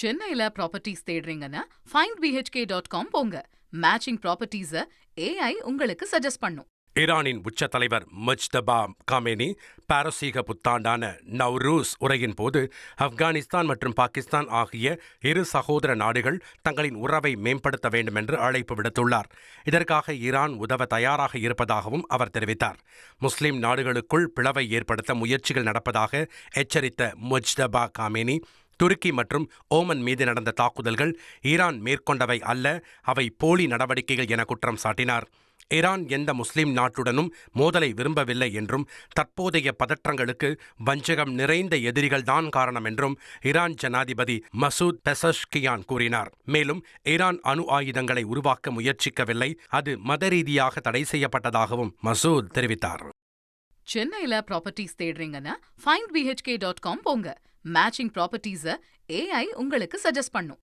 சென்னையில properties தேடுறீங்கன்னா findbhk.com போங்க. Matching ப்ராப்பர்ட்டிஸ AI உங்களுக்கு சஜஸ்ட் பண்ணும். ஈரானின் உச்ச தலைவர் முஜ்தபா காமேனி பாரசீக புத்தாண்டான நவ்ரூஸ் உரையின் போது ஆப்கானிஸ்தான் மற்றும் பாகிஸ்தான் ஆகிய இரு சகோதர நாடுகள் தங்களின் உறவை மேம்படுத்த வேண்டும் என்று அழைப்பு விடுத்துள்ளார். இதற்காக ஈரான் உதவ தயாராக இருப்பதாகவும் அவர் தெரிவித்தார். முஸ்லிம் நாடுகளுக்குள் பிளவை ஏற்படுத்த முயற்சிகள் நடப்பதாக எச்சரித்த முஜ்தபா காமேனி, துருக்கி மற்றும் ஓமன் மீது நடந்த தாக்குதல்கள் ஈரான் மேற்கொண்டவை அல்ல, அவை போலி நடவடிக்கைகள் என குற்றம் சாட்டினார். ஈரான் எந்த முஸ்லிம் நாட்டுடனும் மோதலை விரும்பவில்லை என்றும் தற்போதைய பதற்றங்களுக்கு வஞ்சகம் நிறைந்த எதிரிகள்தான் காரணம் என்றும் ஈரான் ஜனாதிபதி மசூத் பெசஷ்கியான் கூறினார். மேலும் ஈரான் அணு ஆயுதங்களை உருவாக்க முயற்சிக்கவில்லை, அது மத ரீதியாக தடை செய்யப்பட்டதாகவும் மசூத் தெரிவித்தார். சென்னையில ப்ராப்பர்ட்டிஸ் தேடுறீங்கன்னா findbhk.com போங்க. மேட்சிங் ப்ராப்பர்ட்டிஸ AI உங்களுக்கு சஜஸ்ட் பண்ணும்.